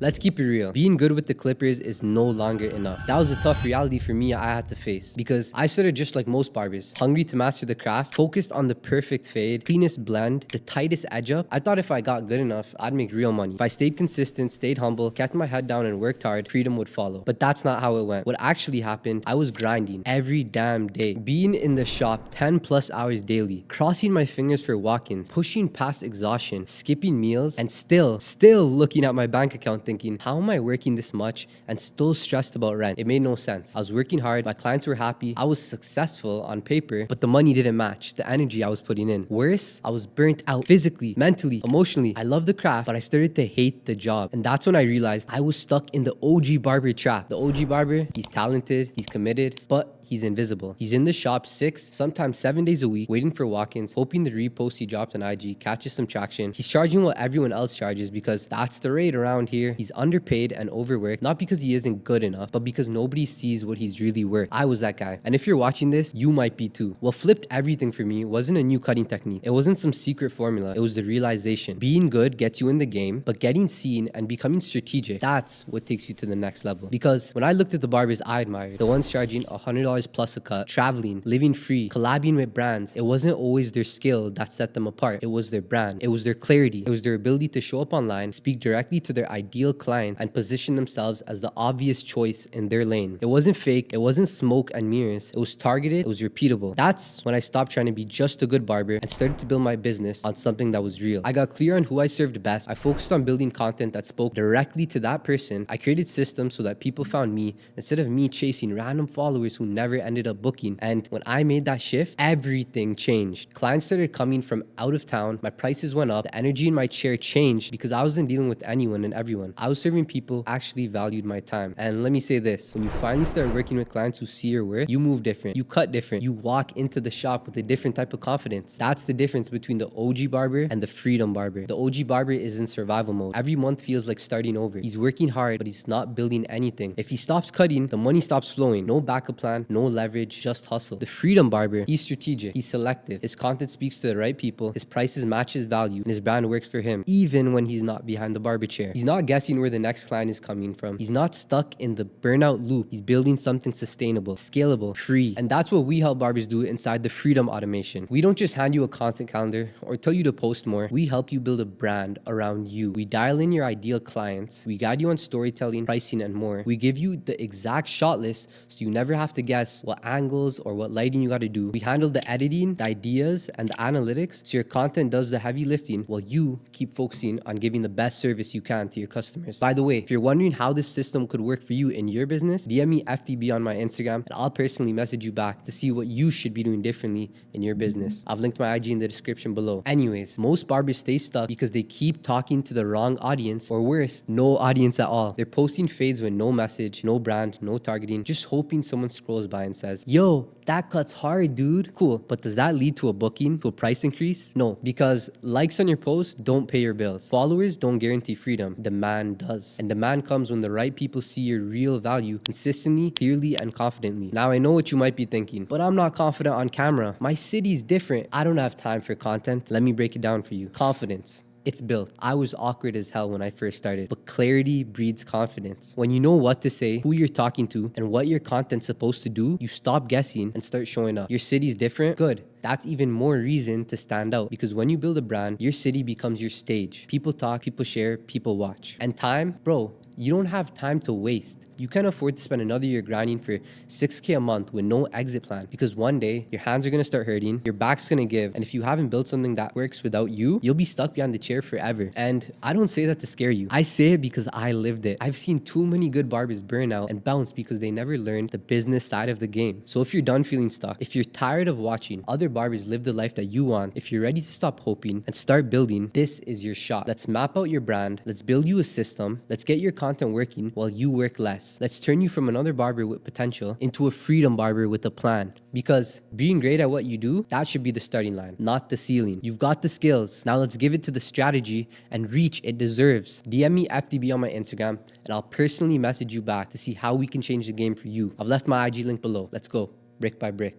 Let's keep it real. Being good with the clippers is no longer enough. That was a tough reality for me I had to face because I started just like most barbers, hungry to master the craft, focused on the perfect fade, cleanest blend, the tightest edge up. I thought if I got good enough, I'd make real money. If I stayed consistent, stayed humble, kept my head down and worked hard, freedom would follow. But that's not how it went. What actually happened, I was grinding every damn day, being in the shop 10 plus hours daily, crossing my fingers for walk-ins, pushing past exhaustion, skipping meals, and still looking at my bank account thinking, how am I working this much and still stressed about rent? It made no sense. I was working hard, my clients were happy, I was successful on paper, but the money didn't match the energy I was putting in. Worse, I was burnt out physically, mentally, emotionally. I love the craft, but I started to hate the job. And that's when I realized I was stuck in the OG Barber trap. The OG Barber, he's talented, he's committed, but he's invisible. He's in the shop 6, sometimes 7 days a week, waiting for walk-ins, hoping the repost he dropped on IG catches some traction. He's charging what everyone else charges because that's the rate around here. He's underpaid and overworked, not because he isn't good enough, but because nobody sees what he's really worth. I was that guy. And if you're watching this, you might be too. What flipped everything for me wasn't a new cutting technique. It wasn't some secret formula. It was the realization. Being good gets you in the game, but getting seen and becoming strategic, that's what takes you to the next level. Because when I looked at the barbers I admired, the ones charging $100 plus a cut, traveling, living free, collabing with brands, it wasn't always their skill that set them apart. It was their brand. It was their clarity. It was their ability to show up online, speak directly to their ideal client, and position themselves as the obvious choice in their lane. It wasn't fake. It wasn't smoke and mirrors. It was targeted. It was repeatable. That's when I stopped trying to be just a good barber and started to build my business on something that was real. I got clear on who I served best. I focused on building content that spoke directly to that person. I created systems so that people found me instead of me chasing random followers who never ended up booking. And when I made that shift, everything changed. Clients started coming from out of town. My prices went up. The energy in my chair changed because I wasn't dealing with anyone and everyone. I was serving people who actually valued my time. And let me say this, when you finally start working with clients who see your worth, you move different, you cut different, you walk into the shop with a different type of confidence. That's the difference between the OG barber and the freedom barber. The OG barber is in survival mode. Every month feels like starting over. He's working hard, but he's not building anything. If he stops cutting, the money stops flowing. No backup plan, no leverage, just hustle. The freedom barber, he's strategic, he's selective. His content speaks to the right people, his prices match his value, and his brand works for him, even when he's not behind the barber chair. He's not guessing where the next client is coming from. He's not stuck in the burnout loop. He's building something sustainable, scalable, free. And that's what we help barbers do inside the freedom automation. We don't just hand you a content calendar or tell you to post more. We help you build a brand around you. We dial in your ideal clients. We guide you on storytelling, pricing, and more. We give you the exact shot list so you never have to guess what angles or what lighting you got to do. We handle the editing, the ideas, and the analytics so your content does the heavy lifting while you keep focusing on giving the best service you can to your customers. By the way, if you're wondering how this system could work for you in your business, DM me FTB on my Instagram and I'll personally message you back to see what you should be doing differently in your business. I've linked my IG in the description below. Anyways, most barbers stay stuck because they keep talking to the wrong audience, or worse, no audience at all. They're posting fades with no message, no brand, no targeting, just hoping someone scrolls by and says, yo, that cut's hard, dude. Cool, but does that lead to a booking, to a price increase? No, because likes on your post don't pay your bills. Followers don't guarantee freedom. Demand does. And demand comes when the right people see your real value consistently, clearly, and confidently. Now, I know what you might be thinking, but I'm not confident on camera. My city's different. I don't have time for content. Let me break it down for you. Confidence. It's built. I was awkward as hell when I first started, but clarity breeds confidence. When you know what to say, who you're talking to, and what your content's supposed to do, you stop guessing and start showing up. Your city's different? Good. That's even more reason to stand out, because when you build a brand, your city becomes your stage. People talk, people share, people watch. And time, bro, you don't have time to waste. You can't afford to spend another year grinding for $6K a month with no exit plan, because one day your hands are going to start hurting, your back's going to give, and if you haven't built something that works without you, you'll be stuck behind the chair forever. And I don't say that to scare you. I say it because I lived it. I've seen too many good barbers burn out and bounce because they never learned the business side of the game. So if you're done feeling stuck, if you're tired of watching other barbers live the life that you want, if you're ready to stop hoping and start building, this is your shot. Let's map out your brand. Let's build you a system. Let's get your content working while you work less. Let's turn you from another barber with potential into a freedom barber with a plan. Because being great at what you do, that should be the starting line, not the ceiling. You've got the skills. Now let's give it to the strategy and reach it deserves. DM me FDB on my Instagram and I'll personally message you back to see how we can change the game for you. I've left my IG link below. Let's go brick by brick.